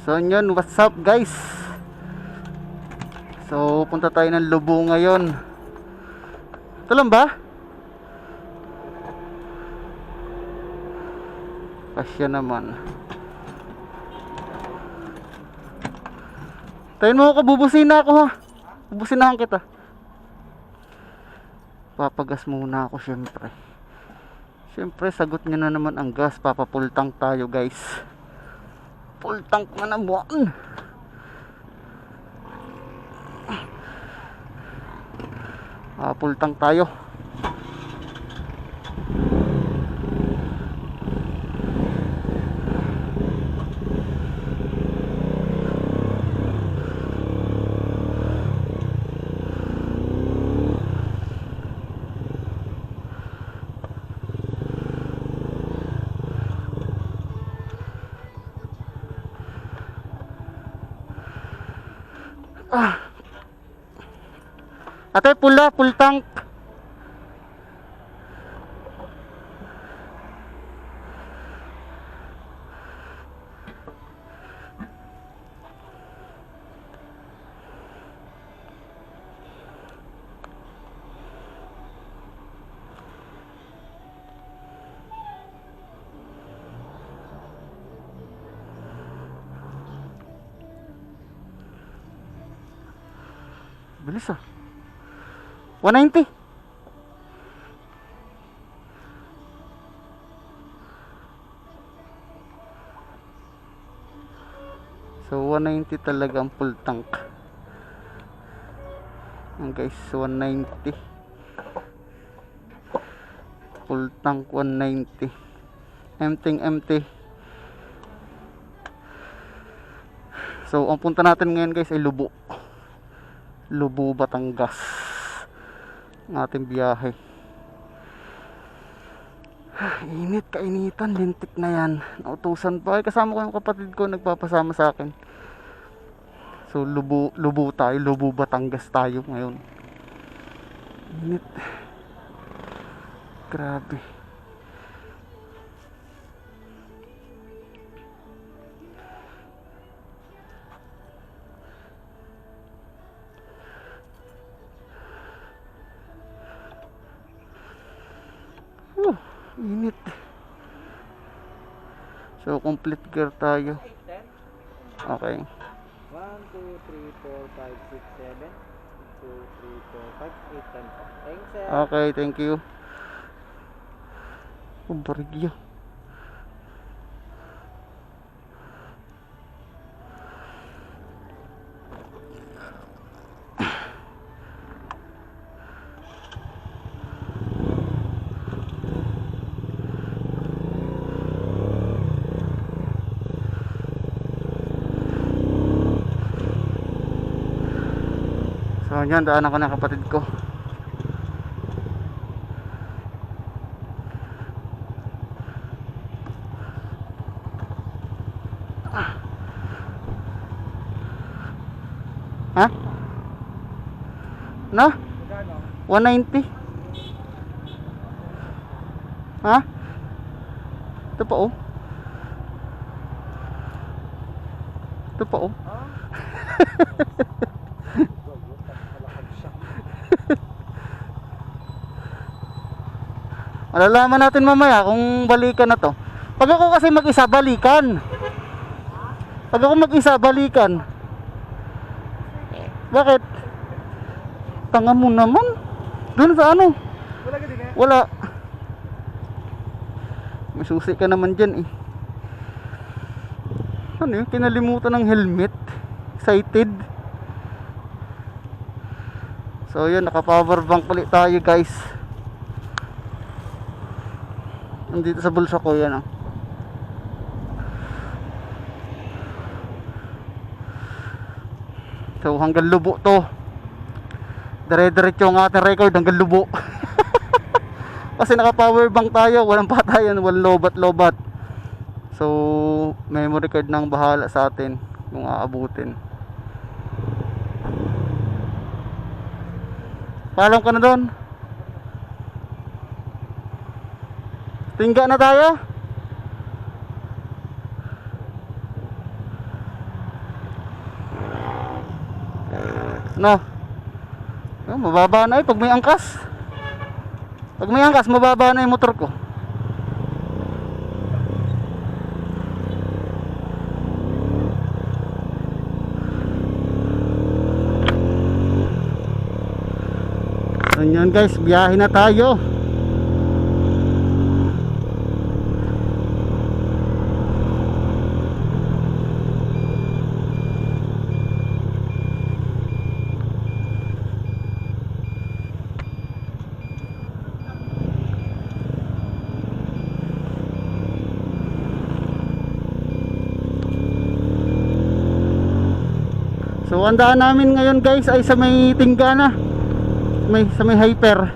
So yun, what's up guys? So punta tayo ng Lubo ngayon. Ito lang ba? Pasya naman. Tayo mo ako, bubusina ako ha. Bubusinahan kita. Papagas muna ako syempre. Syempre sagot niya na naman ang gas. Papapultang tayo guys. Full tank na naman. Full tank tayo. Ate, pula, full tank. Bilis ah. 190. So 190 talaga ang full tank. Guys, 190. Full tank 190. Empty. So ang punta natin ngayon guys ay Lubo. Lubo, Batangas. Ang ating biyahe. Init, kainitan, lintik na yan. Nautusan pa. Ay, kasama ko yung kapatid ko, nagpapasama sa akin. So Lubo tayo, Lubo, Batangas tayo ngayon. Init. Grabe. Init. So complete gear tayo. Okay. 1, 2, 3, 4, 5, 6, 7. 2, 3, 4, 5, 8, 10. Thanks, sir. Okay, thank you. Barigyo. So yan, daan ako ng kapatid ko. Ha? No? 190. Ha? Ito pa oh. Ito pa oh. Malalaman natin mamaya kung balikan na to. Pag ako kasi mag-isa, balikan. Pag ako mag-isa, balikan. Bakit? Tanga mo naman. Doon sa ano? Wala ka din eh? Wala. May susi ka naman dyan eh. Ano yun? Kinalimutan ng helmet. Excited. So yun, naka power bank ulit tayo guys. Nandito sa bulsa ko yan oh. So hanggang Lubo to. Dire-diretso ang ating record hanggang Lubo. Kasi naka power bank tayo, walang patayan, walang lobat. So memory card nang bahala sa atin kung aabutin. Paalam ka na doon. Tingga na tayo. No. Mababa na pag may angkas. Pag may angkas, mababa na yung motor ko. Ganyan guys, biyahe na tayo. So ang daan namin ngayon guys ay sa may Tingana, sa may Hyper.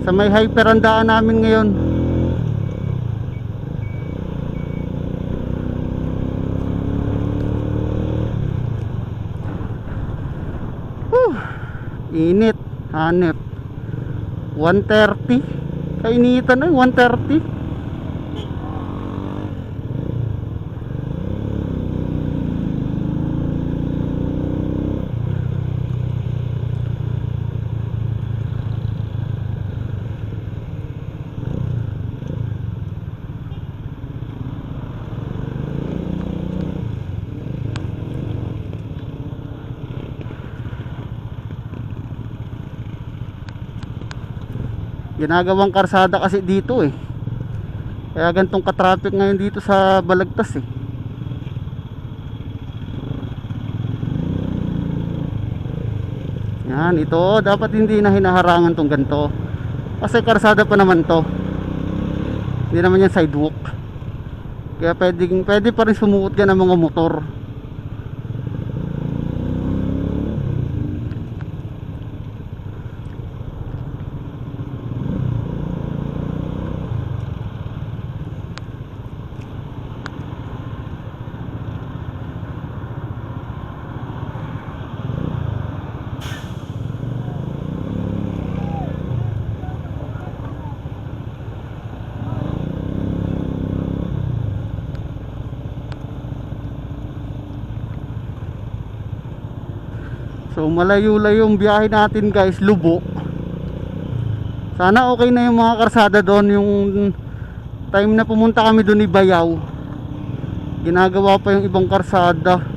Sa may Hyper ang daan namin ngayon. Init, hanep. 130. Kainitan na 130. Ginagawang karsada kasi dito kaya gantong ka-traffic ngayon dito sa Balagtas Yan, ito dapat hindi na hinaharangan tong ganto. Kasi karsada pa naman to. Hindi naman yan sidewalk. Kaya pwede pa rin sumuot yan ng mga motor. So malayo-layo yung biyahe natin guys, Lubo. Sana okay na yung mga karsada doon. Yung time na pumunta kami doon ni Bayaw, ginagawa pa yung ibang karsada.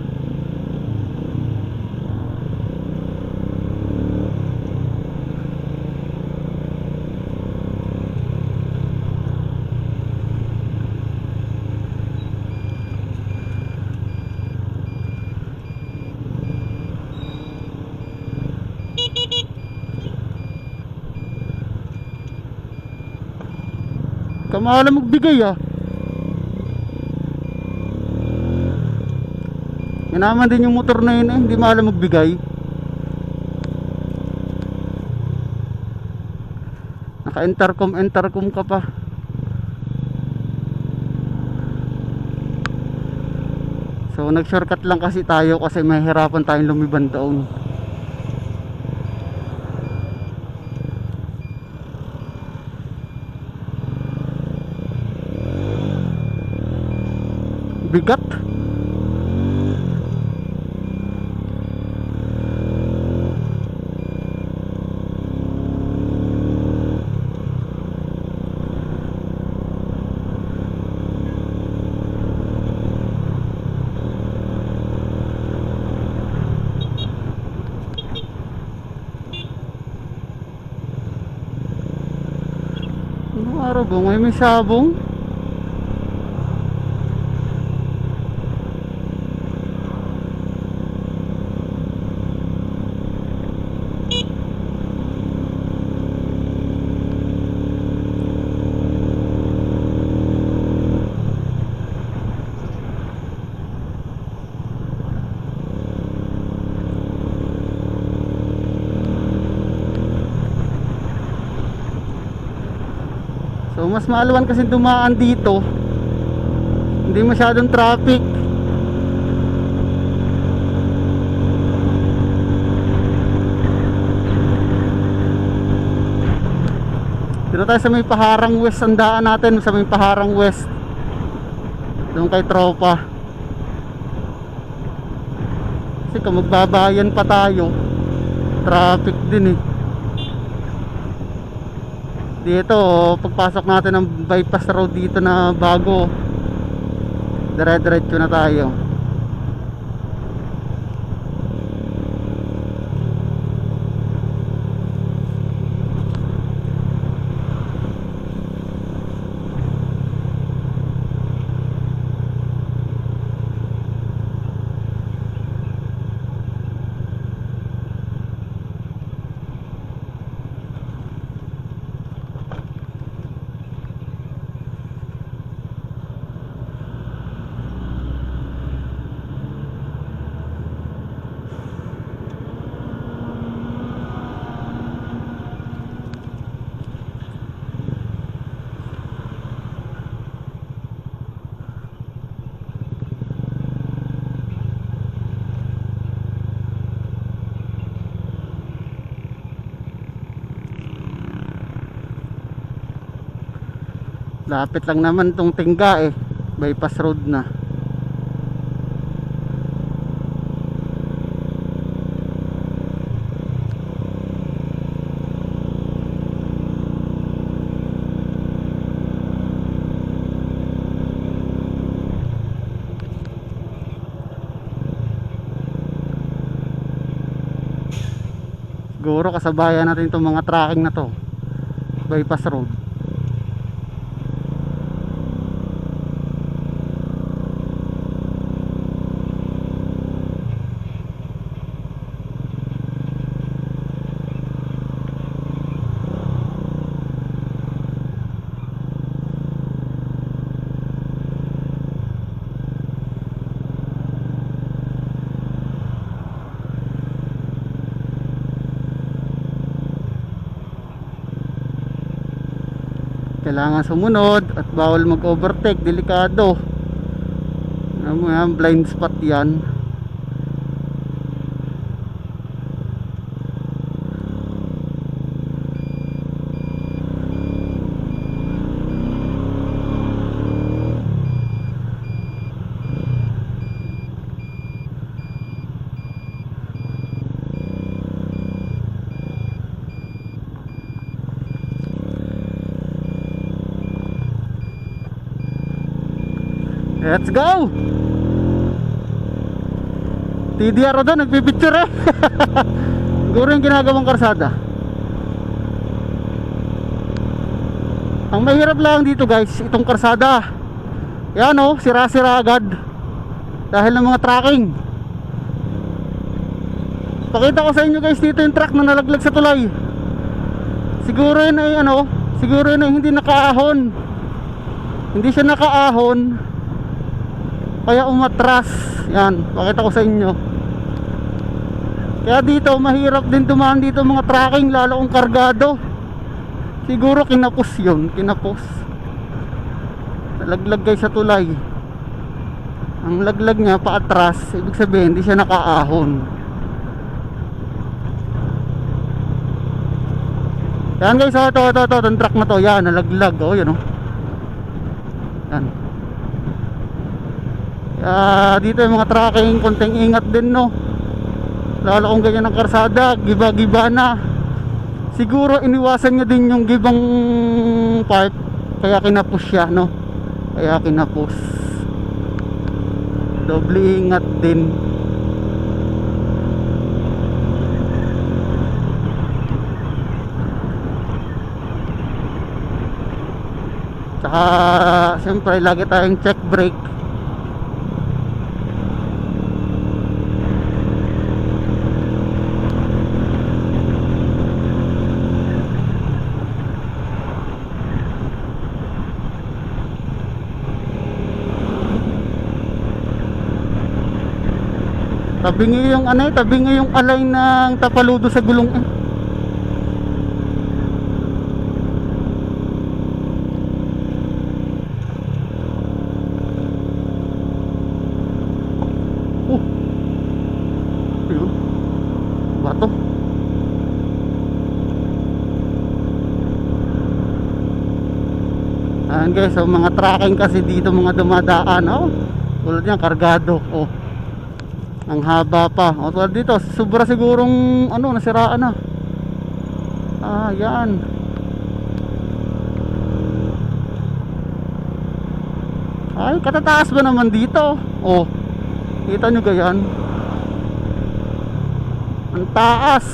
Kamala magbigay Inaman din yung motor na yun hindi mahala magbigay. Naka-intercom ka pa. So nag-shortcut lang kasi tayo kasi mahihirapan tayong lumiban doon. Bigat. Ano araw ba? May sabong. So mas maalawan kasi dumaan dito. Hindi masyadong traffic. Dito tayo sa may Paharang West ang daan natin. Sa may Paharang West, doon kay tropa. Kasi kung magbabayan pa tayo, traffic din eh. Dito, pagpasok natin ng bypass road dito na bago, dire-diretso na tayo. Lapit lang naman tong Tingga eh, bypass road na. Siguro kasabayan natin itong mga tracking na to, bypass road. Kailangan sumunod at bawal mag-overtake, delikado. Alam mo yan, blind spot yan. Let's go! TDR doon, nagpipicture eh. Siguro yung ginagawang karsada. Ang mahirap lang dito guys, itong karsada. Yan o, sira-sira agad dahil ng mga tracking. Pakita ko sa inyo guys dito yung truck na nalaglag sa tulay. Siguro yun ay siguro yun ay hindi nakaahon. Hindi siya nakaahon, kaya umatras. Yan, pakita ko sa inyo. Kaya dito mahirap din dumaan dito mga tracking, lalo kung kargado. Siguro kinapos yun, kinapos. Nalaglag guys sa tulay. Ang laglag niya paatras, ibig sabihin hindi siya nakaahon. Yan guys, ito, itong truck na to, yan, nalaglag, oh, yun, oh. Yan. Dito yung mga tracking, konting ingat din, no, lalo kung ganyan ang karsada, giba-giba na. Siguro iniwasan niya din yung gibang part, kaya kinapos siya, no, kaya kinapos. Doble ingat din. Tsaka siyempre lagi tayong check brake. Tabingi yung tabingi yung alay ng tapaludo sa gulong eh. Ayun. Bato. Ayan guys, so mga tracking kasi dito, mga dumadaan, oh. Tulad yan, kargado, oh. Ang haba pa. O tulad dito, sobra sigurong ano, nasiraan na. Ah, yan. Ay, katataas ba naman dito? Oh, kita nyo gayan? Ang taas.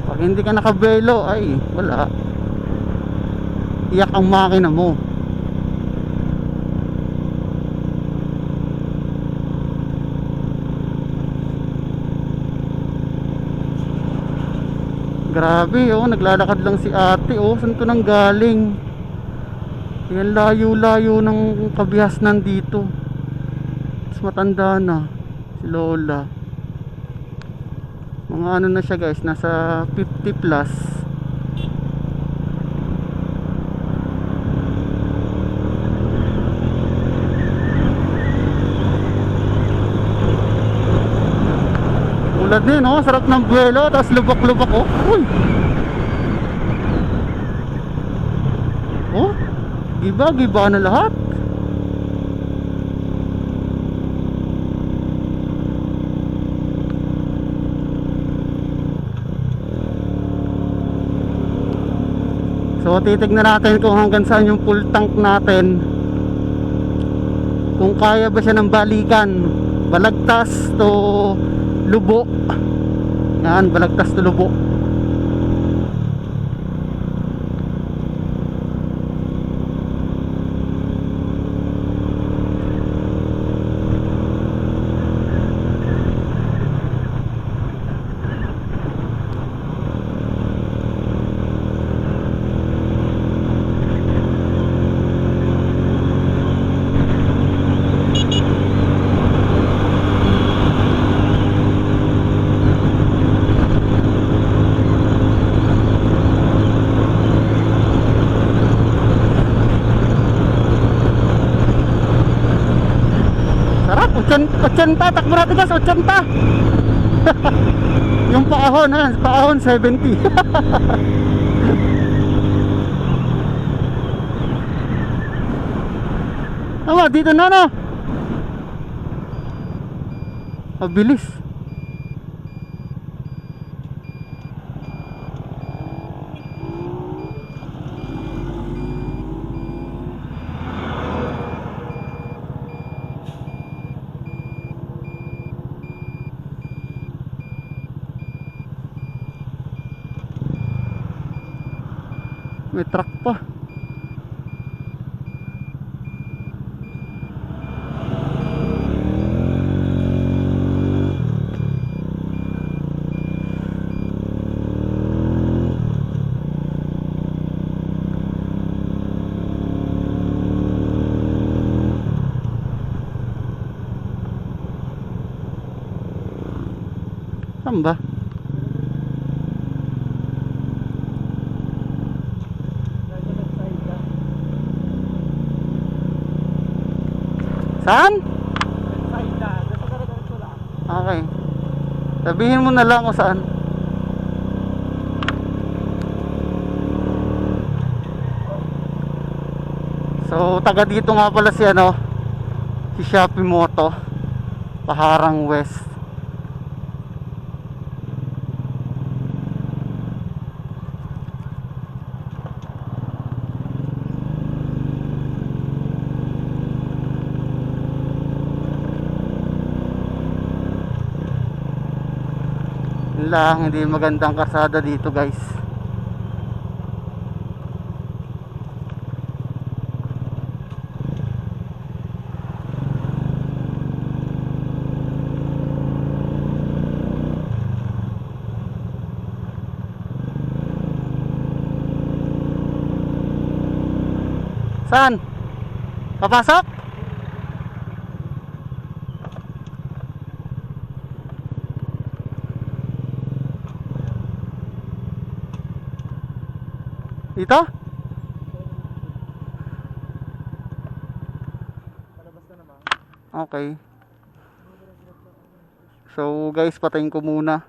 Pag hindi ka nakabelo, ay wala. Iyak ang makina mo. Grabe, oh, naglalakad lang si ate, oh. Saan to nang galing? Yan, layo-layo ng kabihasnan dito. Mas matanda na si Lola. Mga ano na siya, guys, nasa 50 plus. Ulad din, oh, sarap ng buwelo, tapos lubak-lubak, oh. Uy. Oh, giba na lahat. So titignan natin kung hanggang saan yung full tank natin, kung kaya ba siya ng balikan. Balagtas to Lubo. Yan, Balagtas to Lubo. Sarap, 80, takbo natin guys, 80. Yung paahon, ha, paahon 70. Tama, dito na, no? Mabilis. May truck pa. Saan ba? Saan? Okay. Sabihin mo na lang kung saan. So, taga dito nga pala si ano, si Shopee Moto, Paharang West. Yun lang, hindi magandang karsada dito, guys. Saan? Papasok? Dito? Okay. So guys, patayin ko muna.